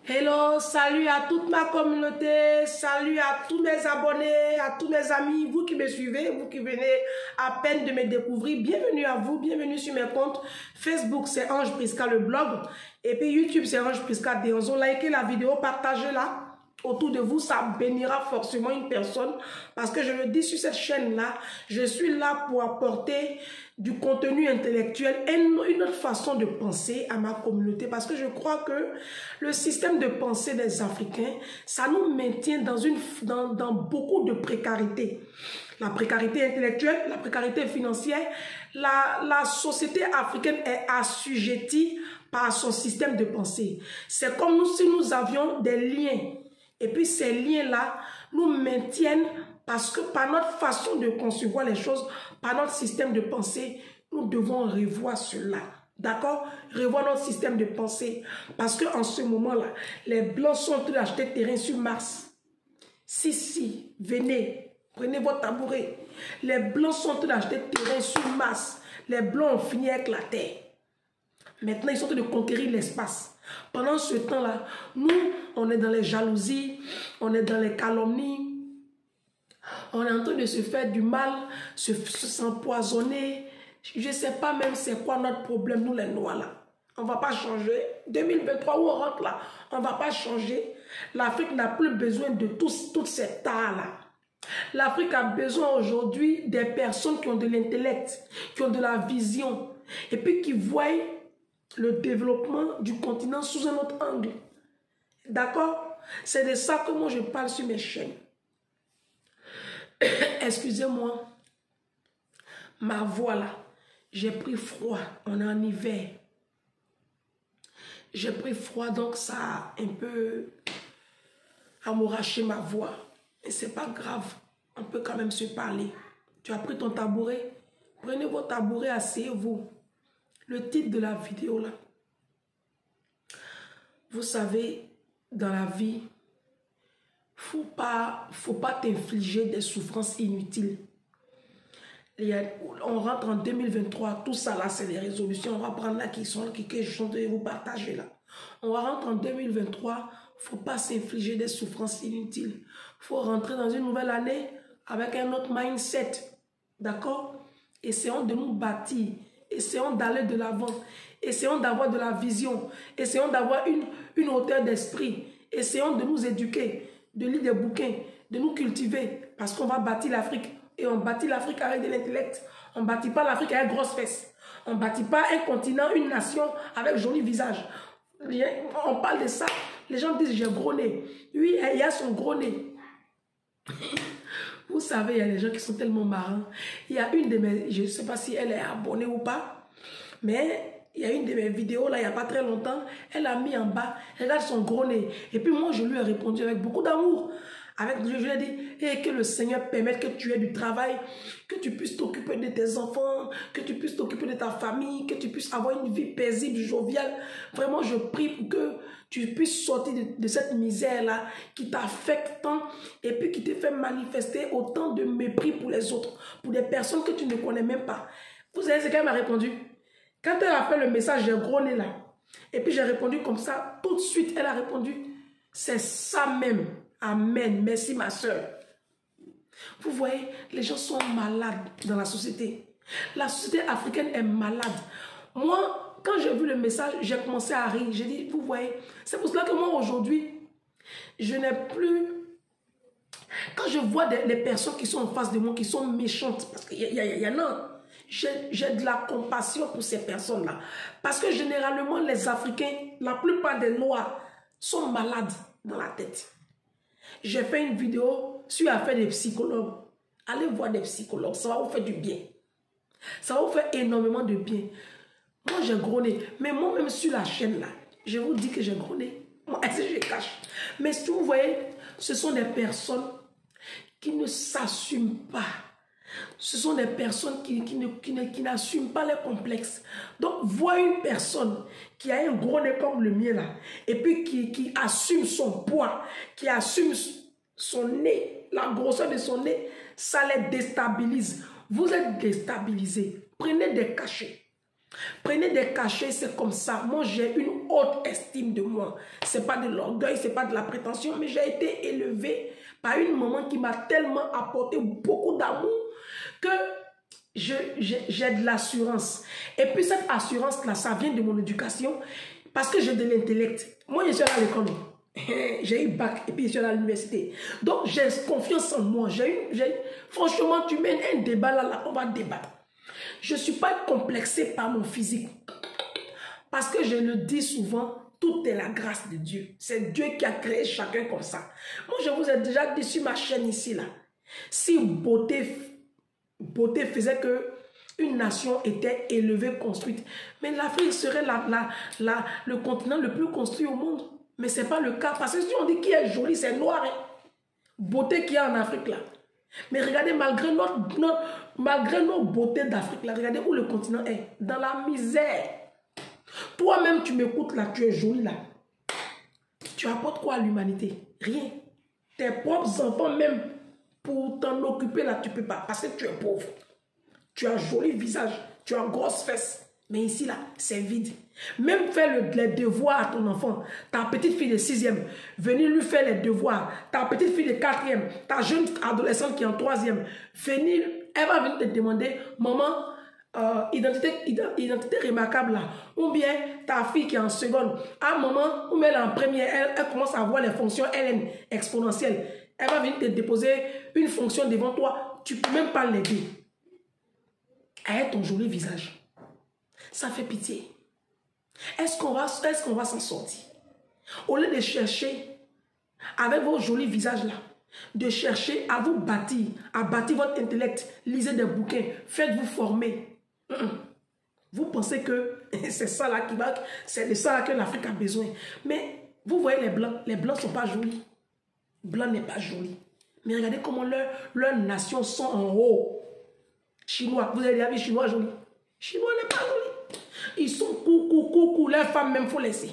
Hello, salut à toute ma communauté, salut à tous mes abonnés, à tous mes amis, vous qui me suivez, vous qui venez à peine de me découvrir, bienvenue à vous, bienvenue sur mes comptes. Facebook, c'est Ange Prisca le blog, et puis YouTube, c'est Ange Prisca Déonzo. Likez la vidéo, partagez-la autour de vous, ça bénira forcément une personne, parce que je le dis sur cette chaîne-là, je suis là pour apporter du contenu intellectuel et une autre façon de penser à ma communauté, parce que je crois que le système de pensée des Africains, ça nous maintient dans beaucoup de précarité. La précarité intellectuelle, la précarité financière, la société africaine est assujettie par son système de pensée. C'est comme si nous avions des liens. Et puis ces liens-là nous maintiennent parce que par notre façon de concevoir les choses, par notre système de pensée, nous devons revoir cela. D'accord? Revoir notre système de pensée. Parce qu'en ce moment-là, les Blancs sont en train d'acheter terrain sur Mars. Si, venez, prenez votre tabouret. Les Blancs sont en train d'acheter terrain sur Mars. Les Blancs ont fini avec la Terre. Maintenant, ils sont en train de conquérir l'espace. Pendant ce temps-là, nous, on est dans les jalousies, on est dans les calomnies, on est en train de se faire du mal, s'empoisonner. Je ne sais pas même c'est quoi notre problème, nous les Noirs là. On ne va pas changer. 2023 où on rentre là, on ne va pas changer. L'Afrique n'a plus besoin de toutes ces tas-là. L'Afrique a besoin aujourd'hui des personnes qui ont de l'intellect, qui ont de la vision, et puis qui voient le développement du continent sous un autre angle. D'accord? C'est de ça que moi je parle sur mes chaînes. Excusez-moi. Ma voix là, j'ai pris froid. On est en hiver. J'ai pris froid, donc ça a un peu amouraché ma voix. Mais c'est pas grave. On peut quand même se parler. Tu as pris ton tabouret. Prenez votre tabouret, asseyez-vous. Le titre de la vidéo là. Vous savez, dans la vie, faut pas t'infliger des souffrances inutiles. On rentre en 2023, tout ça là, c'est les résolutions. On va prendre là que je suis en train de vous partager là. On va rentrer en 2023, faut pas s'infliger des souffrances inutiles. Faut rentrer dans une nouvelle année avec un autre mindset. D'accord? Essayons de nous bâtir. Essayons d'aller de l'avant. Essayons d'avoir de la vision. Essayons d'avoir une hauteur d'esprit. Essayons de nous éduquer, de lire des bouquins, de nous cultiver. Parce qu'on va bâtir l'Afrique. Et on bâtit l'Afrique avec de l'intellect. On ne bâtit pas l'Afrique avec grosses fesses. On ne bâtit pas un continent, une nation avec joli visage. On parle de ça. Les gens disent j'ai gros nez. Oui, il y a son gros nez. Vous savez, il y a des gens qui sont tellement marrants. Il y a une de mes... Je ne sais pas si elle est abonnée ou pas. Mais il y a une de mes vidéos, là, il n'y a pas très longtemps. Elle a mis en bas, regarde son gros nez. Et puis moi, je lui ai répondu avec beaucoup d'amour. Je lui ai dit, hey, que le Seigneur permette que tu aies du travail, que tu puisses t'occuper de tes enfants, que tu puisses t'occuper de ta famille, que tu puisses avoir une vie paisible, joviale. Vraiment, je prie pour que tu puisses sortir de cette misère-là qui t'affecte tant et puis qui te fait manifester autant de mépris pour les autres, pour des personnes que tu ne connais même pas. Vous savez ce qu'elle m'a répondu? Quand elle a fait le message, j'ai gros nez là. Et puis j'ai répondu comme ça, tout de suite, elle a répondu, c'est ça même. Amen. Merci ma soeur. Vous voyez, les gens sont malades dans la société. La société africaine est malade. Moi, quand j'ai vu le message, j'ai commencé à rire. J'ai dit, vous voyez, c'est pour cela que moi aujourd'hui, je n'ai plus... Quand je vois les personnes qui sont en face de moi, qui sont méchantes, parce qu'il y en a, j'ai de la compassion pour ces personnes-là. Parce que généralement, les Africains, la plupart des Noirs, sont malades dans la tête. J'ai fait une vidéo sur l'affaire des psychologues. Allez voir des psychologues, ça va vous faire du bien. Ça va vous faire énormément de bien. Moi, j'ai gros nez. Mais moi-même sur la chaîne, là, je vous dis que j'ai gros nez. Moi, je cache. Mais si vous voyez, ce sont des personnes qui ne s'assument pas. Ce sont des personnes qui n'assument pas les complexes. Donc, voir une personne qui a un gros nez comme le mien là, et puis qui assume son poids, qui assume son nez, la grosseur de son nez, ça les déstabilise. Vous êtes déstabilisés. Prenez des cachets. Prenez des cachets, c'est comme ça. Moi, j'ai une haute estime de moi. Ce n'est pas de l'orgueil, ce n'est pas de la prétention, mais j'ai été élevée par une maman qui m'a tellement apporté beaucoup d'amour que j'ai de l'assurance. Et puis cette assurance-là, ça vient de mon éducation parce que j'ai de l'intellect. Moi, je suis à l'école. J'ai eu bac et puis je suis à l'université. Donc, j'ai confiance en moi. Franchement, tu mènes un débat là, on va débattre. Je ne suis pas complexée par mon physique. Parce que je le dis souvent, tout est la grâce de Dieu. C'est Dieu qui a créé chacun comme ça. Moi, je vous ai déjà dit sur ma chaîne ici, là. Si beauté faisait que une nation était élevée, construite, mais l'Afrique serait le continent le plus construit au monde. Mais ce n'est pas le cas. Parce que si on dit qui est joli, c'est noir. Hein? Beauté qu'il y a en Afrique, là. Mais regardez, malgré nos beautés d'Afrique, là, regardez où le continent est. Dans la misère. Toi-même, tu m'écoutes là, tu es jolie là. Tu apportes quoi à l'humanité? Rien. Tes propres enfants, même pour t'en occuper là, tu ne peux pas. Parce que tu es pauvre. Tu as un joli visage. Tu as une grosse fesse. Mais ici là, c'est vide. Même faire les devoirs à ton enfant. Ta petite fille de 6e, venir lui faire les devoirs. Ta petite fille de 4e, ta jeune adolescente qui est en 3e, venir, elle va venir te demander, maman, identité remarquable là. Ou bien ta fille qui est en seconde. Ah maman, ou bien elle est en première, elle commence à voir les fonctions LN exponentielles. Elle va venir te déposer une fonction devant toi. Tu ne peux même pas l'aider. Elle a ton joli visage. Ça fait pitié. Est-ce qu'on va s'en sortir? Au lieu de chercher, avec vos jolis visages-là, de chercher à vous bâtir, à bâtir votre intellect, lisez des bouquins, faites-vous former. Vous pensez que c'est ça là c'est de ça là que l'Afrique a besoin. Mais vous voyez les blancs ne sont pas jolis. Blanc n'est pas joli. Mais regardez comment leurs nations sont en haut. Chinois, vous avez déjà vu Chinois jolis? Chinois n'est pas joli. Ils sont coucou, leurs femmes même, il faut laisser.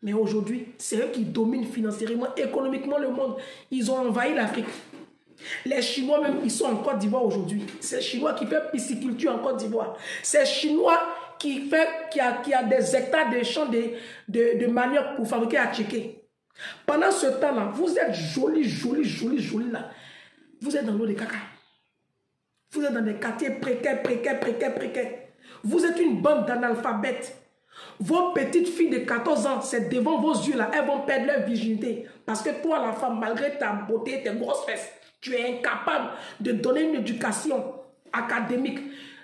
Mais aujourd'hui, c'est eux qui dominent financièrement, économiquement le monde. Ils ont envahi l'Afrique. Les Chinois même, ils sont en Côte d'Ivoire aujourd'hui. C'est Chinois qui fait pisciculture en Côte d'Ivoire. C'est Chinois qui a des hectares de champs de manioc pour fabriquer à Tchéké. Pendant ce temps-là, vous êtes joli là. Vous êtes dans l'eau de caca. Vous êtes dans des quartiers précaires. Vous êtes une bande d'analphabètes. Vos petites filles de 14 ans, c'est devant vos yeux là, elles vont perdre leur virginité. Parce que toi, la femme, malgré ta beauté, tes grosses fesses, tu es incapable de donner une éducation académique,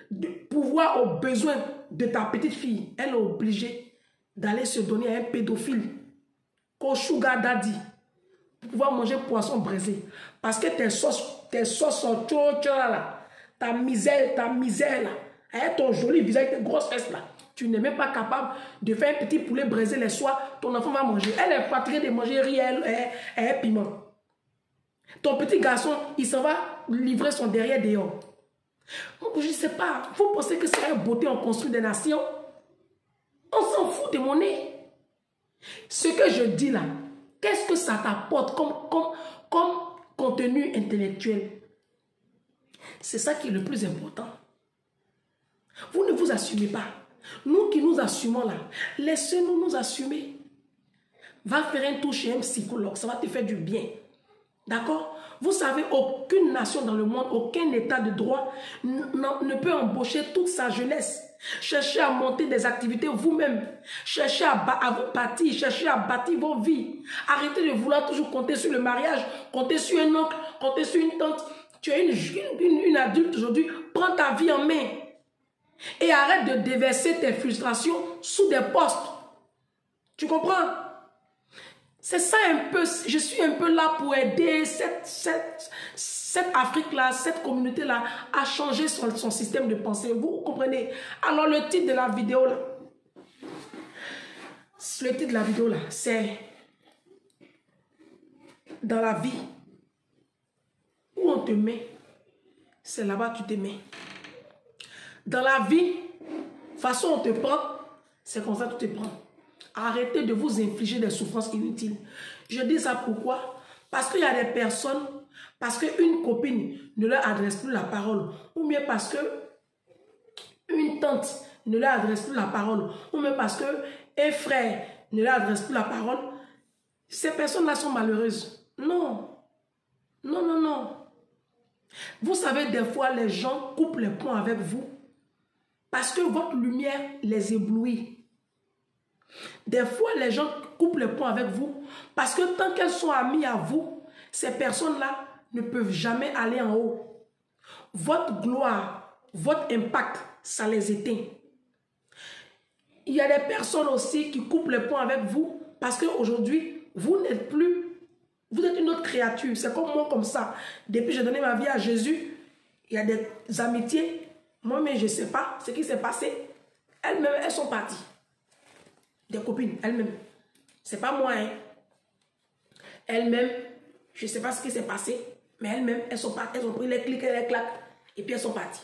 de pouvoir aux besoins de ta petite fille. Elle est obligée d'aller se donner à un pédophile, qu'au sugar daddy, pour pouvoir manger poisson braisé. Parce que tes sauces sont trop là. Ta misère là. Avec ton joli visage, tes grosses fesses là. Tu n'es même pas capable de faire un petit poulet braisé les soirs. Ton enfant va manger. Elle est fatiguée de manger riz et piment. Ton petit garçon, il s'en va livrer son derrière dehors. Je ne sais pas. Vous pensez que c'est une beauté, on construit des nations? On s'en fout de mon nez. Ce que je dis là, qu'est-ce que ça t'apporte comme contenu intellectuel? C'est ça qui est le plus important. Vous ne vous assumez pas. Nous qui nous assumons là, laissez-nous nous assumer. Va faire un tour chez un psychologue, ça va te faire du bien. D'accord? Vous savez, aucune nation dans le monde, aucun état de droit ne peut embaucher toute sa jeunesse. Cherchez à monter des activités vous-même. Cherchez à vous bâtir, cherchez à bâtir vos vies. Arrêtez de vouloir toujours compter sur le mariage, compter sur un oncle, compter sur une tante. Tu es une adulte aujourd'hui, prends ta vie en main. Et arrête de déverser tes frustrations sous des postes. Tu comprends? C'est ça un peu, je suis un peu là pour aider cette Afrique-là, cette communauté-là à changer son système de pensée. Vous comprenez? Alors le titre de la vidéo là, c'est dans la vie où on te met, c'est là-bas que tu te mets. Dans la vie, façon on te prend, c'est comme ça que tu te prends. Arrêtez de vous infliger des souffrances inutiles. Je dis ça pourquoi? Parce qu'il y a des personnes, parce qu'une copine ne leur adresse plus la parole, ou bien parce que une tante ne leur adresse plus la parole, ou même parce que un frère ne leur adresse plus la parole, ces personnes-là sont malheureuses. Non. Non, non, non. Vous savez, des fois, les gens coupent les ponts avec vous parce que votre lumière les éblouit. Des fois, les gens coupent les ponts avec vous parce que tant qu'elles sont amies à vous, ces personnes-là ne peuvent jamais aller en haut. Votre gloire, votre impact, ça les éteint. Il y a des personnes aussi qui coupent les ponts avec vous parce qu'aujourd'hui, vous n'êtes plus, vous êtes une autre créature. C'est comme moi, comme ça. Depuis que j'ai donné ma vie à Jésus, il y a des amitiés. Moi-même, je ne sais pas ce qui s'est passé. Elles-mêmes, elles sont parties. Des copines, elles-mêmes. Ce n'est pas moi, hein. Elles-mêmes, je ne sais pas ce qui s'est passé, mais elles-mêmes, elles sont parties. Elles ont pris les clics et les claques, et puis elles sont parties.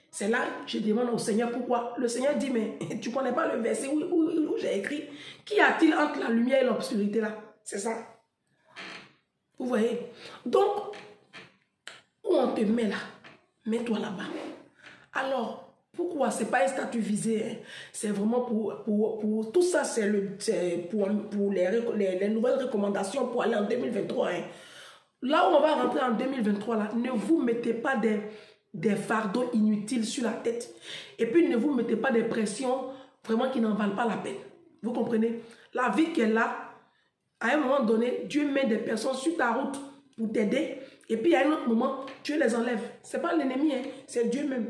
C'est là que je demande au Seigneur pourquoi. Le Seigneur dit, mais tu ne connais pas le verset où j'ai écrit, qu'y a-t-il entre la lumière et l'obscurité là? C'est ça. Vous voyez? Donc, où on te met là, mets-toi là-bas. Alors, pourquoi? Ce n'est pas un statut visé. Hein. C'est vraiment pour tout ça, c'est pour les nouvelles recommandations pour aller en 2023. Hein. Là où on va rentrer en 2023, là, ne vous mettez pas des fardeaux inutiles sur la tête. Et puis, ne vous mettez pas des pressions vraiment qui n'en valent pas la peine. Vous comprenez? La vie qu'elle a, à un moment donné, Dieu met des personnes sur ta route pour t'aider. Et puis, à un autre moment, Dieu les enlève. Ce n'est pas l'ennemi, hein, c'est Dieu même.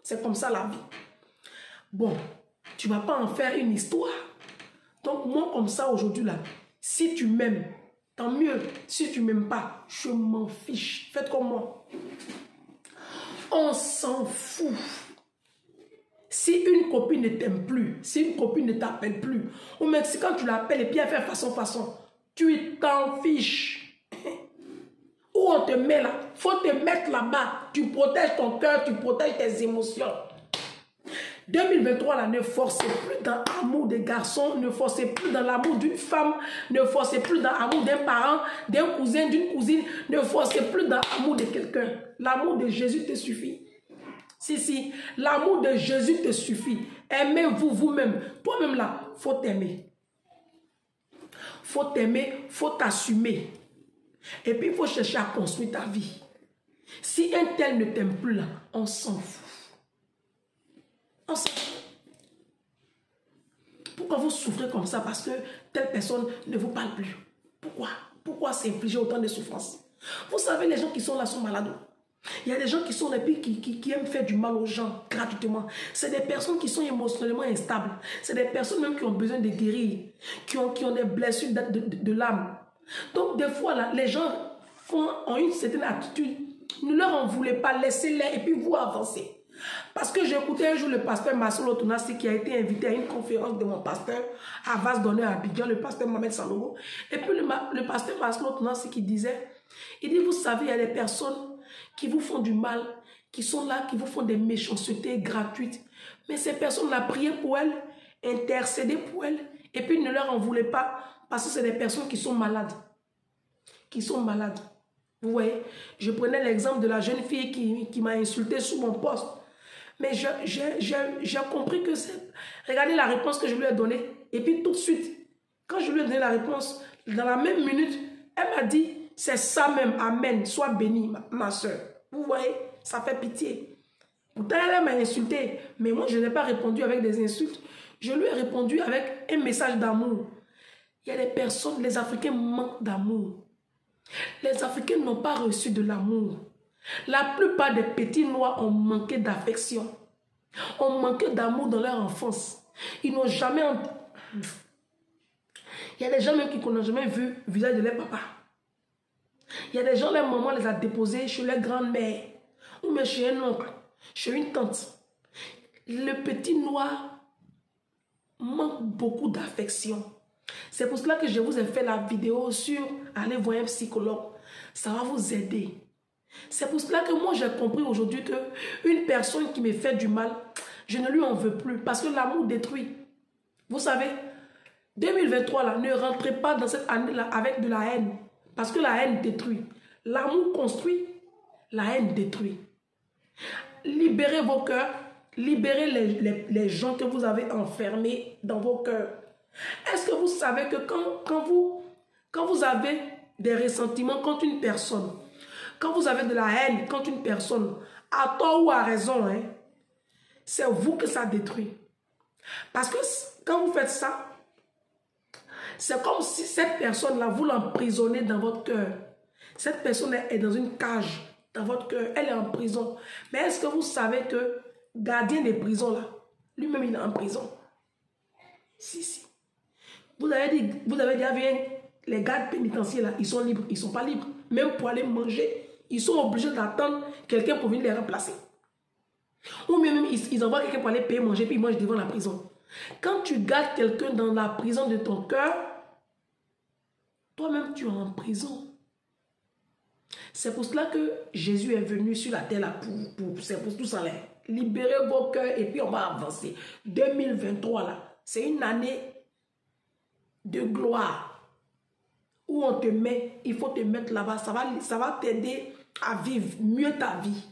C'est comme ça la vie. Bon, tu ne vas pas en faire une histoire. Donc, moi, comme ça, aujourd'hui, là, si tu m'aimes, tant mieux. Si tu ne m'aimes pas, je m'en fiche. Faites comme moi. On s'en fout. Si une copine ne t'aime plus, si une copine ne t'appelle plus, ou même si quand tu l'appelles et puis elle fait façon, tu t'en fiches. Où on te met là, il faut te mettre là-bas. Tu protèges ton cœur, tu protèges tes émotions. 2023, là, ne forcez plus dans l'amour des garçons, ne forcez plus dans l'amour d'une femme, ne forcez plus dans l'amour d'un parent, d'un cousin, d'une cousine, ne forcez plus dans l'amour de quelqu'un. L'amour de Jésus te suffit. Si, l'amour de Jésus te suffit. Aimez-vous vous-même. Toi-même là, il faut t'aimer. Il faut t'aimer, il faut t'assumer. Et puis il faut chercher à construire ta vie. Si un tel ne t'aime plus là, on s'en fout. On s'en fout. Pourquoi vous souffrez comme ça? Parce que telle personne ne vous parle plus. Pourquoi? Pourquoi s'infliger autant de souffrances? Vous savez, les gens qui sont là sont malades. Il y a des gens qui sont là qui aiment faire du mal aux gens gratuitement. C'est des personnes qui sont émotionnellement instables. C'est des personnes même qui ont besoin de guérir, qui ont des blessures de l'âme. Donc des fois, là, les gens ont une certaine attitude. Ne leur en voulez pas, laissez-les et puis vous avancez. Parce que j'ai écouté un jour le pasteur Masolo Tunasi qui a été invité à une conférence de mon pasteur à Vase d'Honneur à Abidjan, le pasteur Mohamed Sanogo. Et puis le pasteur Masolo Tunasi qui disait, il dit, vous savez, il y a des personnes qui vous font du mal, qui sont là, qui vous font des méchancetés gratuites. Mais ces personnes-là, priez pour elles, intercédez pour elles, et puis ne leur en voulez pas, parce que c'est des personnes qui sont malades. Qui sont malades. Vous voyez, je prenais l'exemple de la jeune fille qui m'a insulté sous mon poste. Mais j'ai compris que c'est... Regardez la réponse que je lui ai donnée. Et puis tout de suite, quand je lui ai donné la réponse, dans la même minute, elle m'a dit, c'est ça même, amen, sois bénie, ma soeur. Vous voyez, ça fait pitié. Pourtant, elle m'a insulté, mais moi, je n'ai pas répondu avec des insultes. Je lui ai répondu avec un message d'amour. Il y a des personnes, les Africains manquent d'amour. Les Africains n'ont pas reçu de l'amour. La plupart des petits noirs ont manqué d'affection. Ont manqué d'amour dans leur enfance. Ils n'ont jamais... Il y a des gens même qui n'ont jamais vu le visage de leur papa. Il y a des gens, leur maman les a déposés chez leur grand-mère, ou même chez un oncle, chez une tante. Le petit noir manque beaucoup d'affection. C'est pour cela que je vous ai fait la vidéo sur aller voir un psychologue. Ça va vous aider. C'est pour cela que moi j'ai compris aujourd'hui qu'une personne qui me fait du mal, je ne lui en veux plus parce que l'amour détruit. Vous savez, 2023 là, ne rentrez pas dans cette année-là avec de la haine. Parce que la haine détruit. L'amour construit, la haine détruit. Libérez vos cœurs, Libérez les gens que vous avez enfermés dans vos cœurs. Est-ce que vous savez que quand vous avez des ressentiments contre une personne, quand vous avez de la haine contre une personne, à tort ou à raison, hein, c'est vous que ça détruit. Parce que quand vous faites ça, c'est comme si cette personne-là, vous l'emprisonnez dans votre cœur. Cette personne est dans une cage dans votre cœur. Elle est en prison. Mais est-ce que vous savez que gardien des prisons, là, lui-même, il est en prison? Si, si. Vous avez dit, les gardes pénitentiaires, là, ils sont libres. Ils ne sont pas libres. Même pour aller manger, ils sont obligés d'attendre quelqu'un pour venir les remplacer. Ou même, ils envoient quelqu'un pour aller payer manger, puis ils mangent devant la prison. Quand tu gardes quelqu'un dans la prison de ton cœur, toi-même, tu es en prison. C'est pour cela que Jésus est venu sur la terre là c'est pour tout ça là. Libérez vos cœurs et puis on va avancer. 2023 là, c'est une année de gloire où on te met, il faut te mettre là-bas. Ça va t'aider à vivre mieux ta vie.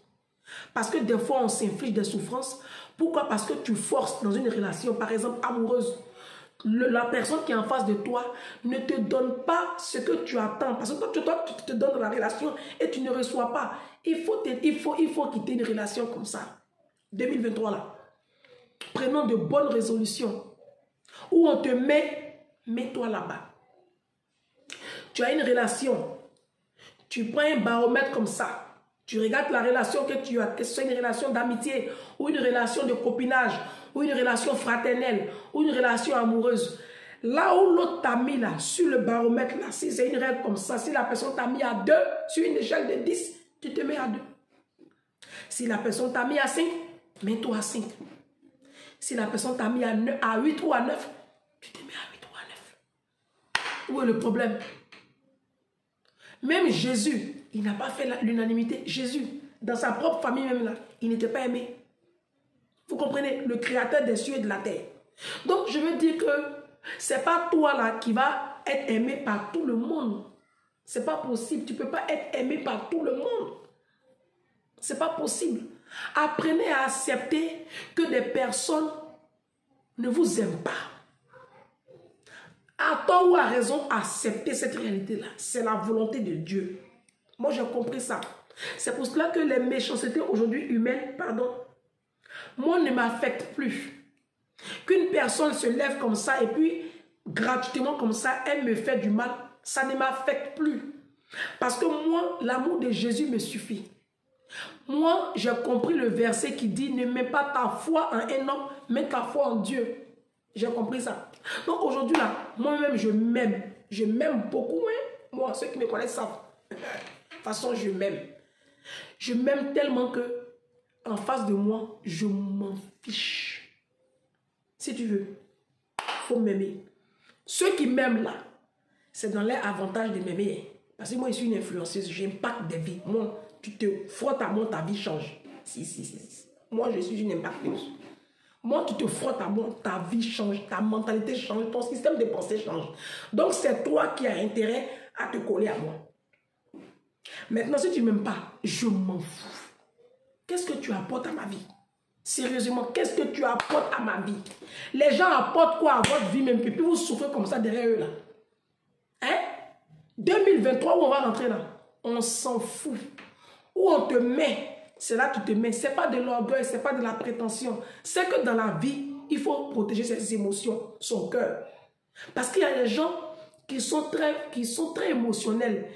Parce que des fois, on s'inflige des souffrances. Pourquoi? Parce que tu forces dans une relation, par exemple, amoureuse. La personne qui est en face de toi ne te donne pas ce que tu attends. Parce que toi, tu te donnes dans la relation et tu ne reçois pas. Il faut quitter une relation comme ça. 2023 là. Prenons de bonnes résolutions. Où on te met, mets-toi là-bas. Tu as une relation. Tu prends un baromètre comme ça. Tu regardes la relation que tu as, que ce soit une relation d'amitié, ou une relation de copinage, ou une relation fraternelle, ou une relation amoureuse. Là où l'autre t'a mis là, sur le baromètre là, si c'est une règle comme ça, si la personne t'a mis à 2, sur une échelle de 10, tu te mets à 2. Si la personne t'a mis à 5, mets-toi à 5. Si la personne t'a mis à 8 ou à 9, tu te mets à 8 ou à 9. Où est le problème? Même Jésus, il n'a pas fait l'unanimité. Jésus, dans sa propre famille même là, il n'était pas aimé. Vous comprenez? Le créateur des cieux et de la terre. Donc je veux dire que c'est pas toi là qui va être aimé par tout le monde. C'est pas possible. Tu peux pas être aimé par tout le monde. C'est pas possible. Apprenez à accepter que des personnes ne vous aiment pas. À tort ou à raison, accepter cette réalité-là. C'est la volonté de Dieu. Moi, j'ai compris ça. C'est pour cela que les méchancetés aujourd'hui humaines, moi, ne m'affectent plus. Qu'une personne se lève comme ça et puis, gratuitement comme ça, elle me fait du mal, ça ne m'affecte plus. Parce que moi, l'amour de Jésus me suffit. Moi, j'ai compris le verset qui dit, ne mets pas ta foi en un homme, mets ta foi en Dieu. J'ai compris ça. Donc aujourd'hui, là, moi-même, je m'aime. Je m'aime beaucoup. Hein? Moi, ceux qui me connaissent savent. De toute façon, je m'aime. Je m'aime tellement que, en face de moi, je m'en fiche. Si tu veux, il faut m'aimer. Ceux qui m'aiment là, c'est dans leur avantage de m'aimer. Parce que moi, je suis une influenceuse, j'impacte des vies. Moi, tu te frottes à moi, ta vie change. Si. Moi, je suis une impacteuse. Moi, tu te frottes à moi, ta vie change, ta mentalité change, ton système de pensée change. Donc, c'est toi qui as intérêt à te coller à moi. Maintenant, si tu ne m'aimes pas, je m'en fous. Qu'est-ce que tu apportes à ma vie? Sérieusement, qu'est-ce que tu apportes à ma vie? Les gens apportent quoi à votre vie même? Puis vous souffrez comme ça derrière eux là. Hein? 2023, où on va rentrer là? On s'en fout. Où on te met, c'est là que tu te mets. Ce n'est pas de l'orgueil, ce n'est pas de la prétention. C'est que dans la vie, il faut protéger ses émotions, son cœur. Parce qu'il y a des gens qui sont très émotionnels.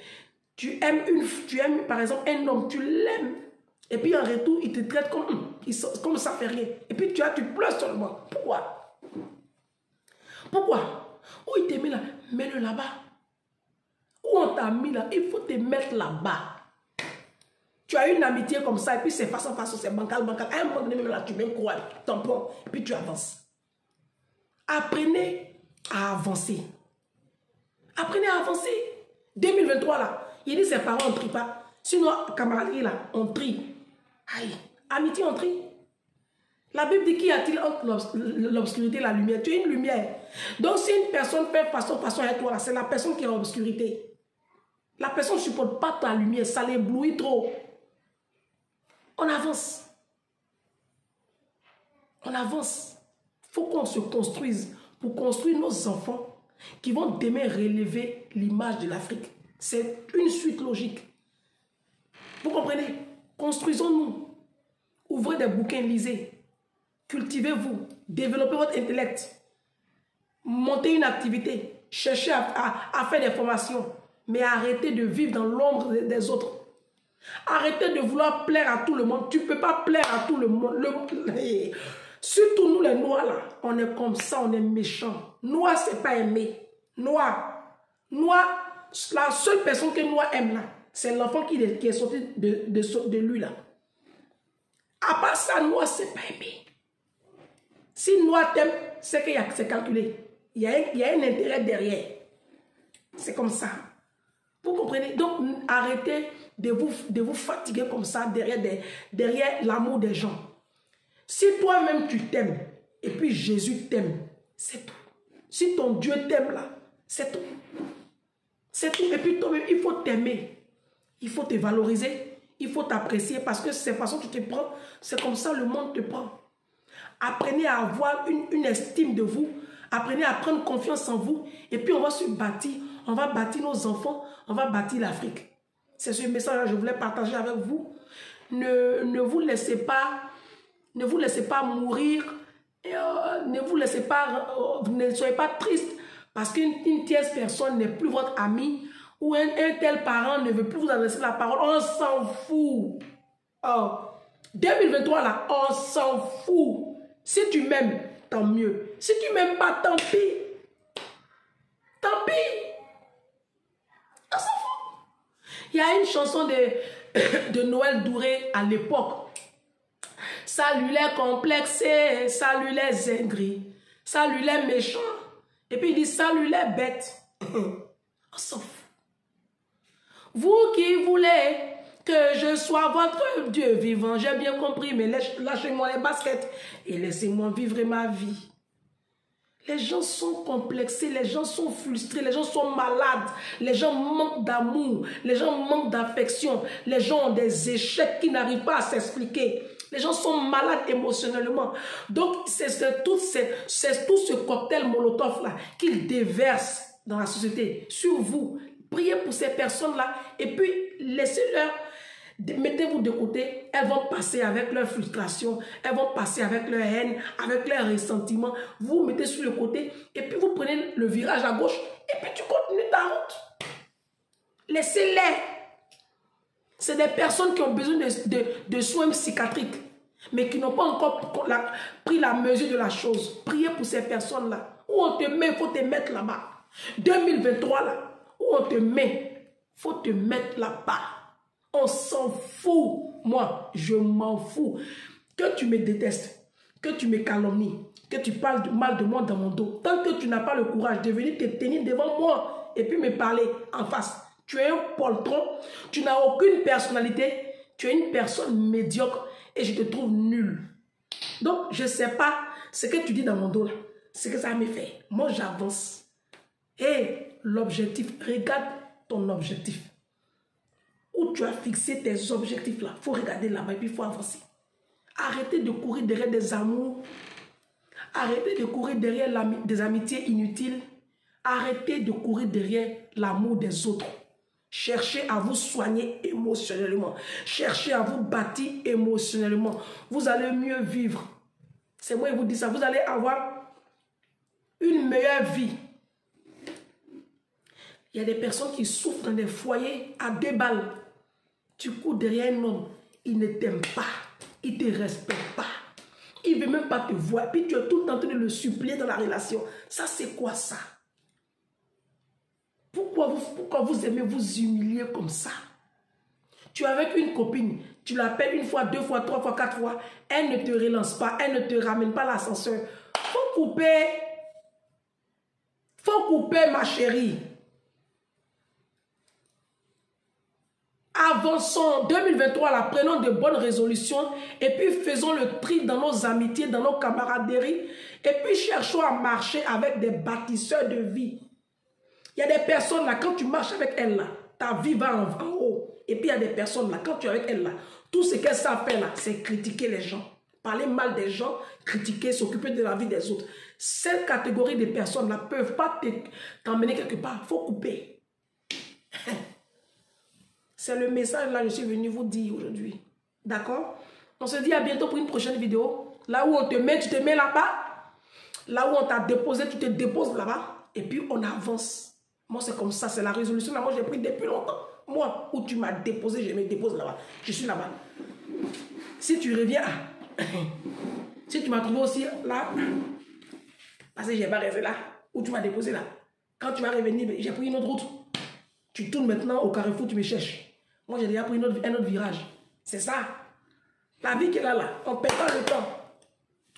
Tu aimes par exemple un homme, tu l'aimes. Et puis en retour, il te traite comme ça fait rien. Et puis tu pleures seulement. Pourquoi? Pourquoi? Où il t'a mis là? Mets-le là-bas. Où on t'a mis là? Il faut te mettre là-bas. Tu as une amitié comme ça, et puis c'est façon, c'est bancal. À un moment donné, même là, tu mets quoi? Tampon, et puis tu avances. Apprenez à avancer. Apprenez à avancer. 2023 là, il dit ses parents, on ne trie pas. Sinon, camaraderie là, on trie. Aïe, amitié, on trie. La Bible dit, qu'y a-t-il entre l'obscurité et la lumière? Tu es une lumière. Donc, si une personne fait façon avec toi, c'est la personne qui est en obscurité. La personne ne supporte pas ta lumière, ça l'éblouit trop. On avance. On avance. Il faut qu'on se construise pour construire nos enfants qui vont demain relever l'image de l'Afrique. C'est une suite logique. Vous comprenez? Construisons-nous. Ouvrez des bouquins, lisez. Cultivez-vous. Développez votre intellect. Montez une activité. Cherchez à faire des formations. Mais arrêtez de vivre dans l'ombre des autres. Arrêtez de vouloir plaire à tout le monde. Tu ne peux pas plaire à tout le monde. Surtout nous les Noirs là. On est comme ça, on est méchants. Noir, c'est pas aimer. Noir. Noir, la seule personne que Noir aime là, c'est l'enfant qui est sorti de lui là. À part ça, Noir, c'est pas aimer. Si Noir t'aime, c'est qu'il y a, c'est calculé. Il y a un intérêt derrière. C'est comme ça. Vous comprenez? Donc, arrêtez de vous fatiguer comme ça derrière l'amour des gens. Si toi-même tu t'aimes, et puis Jésus t'aime, c'est tout. Si ton Dieu t'aime là, c'est tout. C'est tout. Et puis toi-même, il faut t'aimer. Il faut te valoriser. Il faut t'apprécier parce que c'est la façon que tu te prends. C'est comme ça le monde te prend. Apprenez à avoir une estime de vous. Apprenez à prendre confiance en vous. Et puis on va se bâtir. On va bâtir nos enfants. On va bâtir l'Afrique. C'est ce message que je voulais partager avec vous. Ne vous laissez pas mourir. Ne vous laissez pas, ne soyez pas triste parce qu'une tierce personne n'est plus votre ami ou un tel parent ne veut plus vous adresser la parole. On s'en fout. Oh. 2023 là, on s'en fout. Si tu m'aimes, tant mieux. Si tu m'aimes pas, tant pis. Tant pis. On s'en fout. Il y a une chanson de Noël Douré à l'époque. Salut les complexés, salut les zingris, salut les méchants. Et puis il dit salut les bêtes. On s'en fout. Vous qui voulez que je sois votre Dieu vivant, j'ai bien compris, mais lâchez-moi les baskets et laissez-moi vivre ma vie. Les gens sont complexés, les gens sont frustrés, les gens sont malades, les gens manquent d'amour, les gens manquent d'affection, les gens ont des échecs qui n'arrivent pas à s'expliquer. Les gens sont malades émotionnellement. Donc, c'est tout ce cocktail Molotov là qu'ils déversent dans la société, sur vous. Priez pour ces personnes-là et puis laissez-leur, mettez-vous de côté. Elles vont passer avec leur frustration, elles vont passer avec leur haine, avec leur ressentiment. Vous vous mettez sur le côté et puis vous prenez le virage à gauche et puis tu continues ta route. Laissez-les. C'est des personnes qui ont besoin de soins psychiatriques, mais qui n'ont pas encore pris la mesure de la chose. Priez pour ces personnes-là. Où on te met, il faut te mettre là-bas. 2023, là, où on te met, il faut te mettre là-bas. On s'en fout. Moi, je m'en fous. Que tu me détestes, que tu me calomnies, que tu parles mal de moi dans mon dos. Tant que tu n'as pas le courage de venir te tenir devant moi et puis me parler en face. Tu es un poltron, tu n'as aucune personnalité, tu es une personne médiocre et je te trouve nul. Donc, je ne sais pas ce que tu dis dans mon dos là, ce que ça me fait. Moi, j'avance. Et l'objectif, regarde ton objectif. Où tu as fixé tes objectifs là, il faut regarder là-bas et puis il faut avancer. Arrêtez de courir derrière des amours. Arrêtez de courir derrière des amitiés inutiles. Arrêtez de courir derrière l'amour des autres. Cherchez à vous soigner émotionnellement. Cherchez à vous bâtir émotionnellement. Vous allez mieux vivre. C'est moi qui vous dis ça. Vous allez avoir une meilleure vie. Il y a des personnes qui souffrent dans des foyers à 2 balles. Tu cours derrière un homme. Il ne t'aime pas. Il ne te respecte pas. Il ne veut même pas te voir. Puis tu es tout le temps en train de le supplier dans la relation. Ça, c'est quoi ça? Pourquoi vous aimez vous humilier comme ça? Tu es avec une copine, tu l'appelles 1 fois, 2 fois, 3 fois, 4 fois, elle ne te relance pas, elle ne te ramène pas l'ascenseur. Faut couper. Faut couper, ma chérie. Avançons 2023, là, prenons de bonnes résolutions et puis faisons le tri dans nos amitiés, dans nos camaraderies et puis cherchons à marcher avec des bâtisseurs de vie. Il y a des personnes là, quand tu marches avec elles là, ta vie va en haut. Et puis il y a des personnes là, quand tu es avec elles là, tout ce qu'elles savent faire là, c'est critiquer les gens. parler mal des gens, critiquer, s'occuper de la vie des autres. Cette catégorie de personnes ne peuvent pas t'emmener quelque part. Il faut couper. C'est le message là que je suis venu vous dire aujourd'hui. D'accord? On se dit à bientôt pour une prochaine vidéo. Là où on te met, tu te mets là-bas. Là où on t'a déposé, tu te déposes là-bas. Et puis on avance. Moi, c'est comme ça. C'est la résolution. Là, moi, j'ai pris depuis longtemps. Moi, où tu m'as déposé, je me dépose là-bas. Je suis là-bas. Si tu reviens, si tu m'as trouvé aussi là, parce que je n'ai pas resté là, où tu m'as déposé là. Quand tu vas revenir, j'ai pris une autre route. Tu tournes maintenant au carrefour, tu me cherches. Moi, j'ai déjà pris un autre virage. C'est ça. La vie qu'elle a là, on ne perd pas le temps.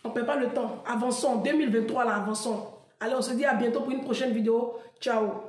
On ne perd pas le temps. Avançons. 2023, là, avançons. Allez, on se dit à bientôt pour une prochaine vidéo. Ciao.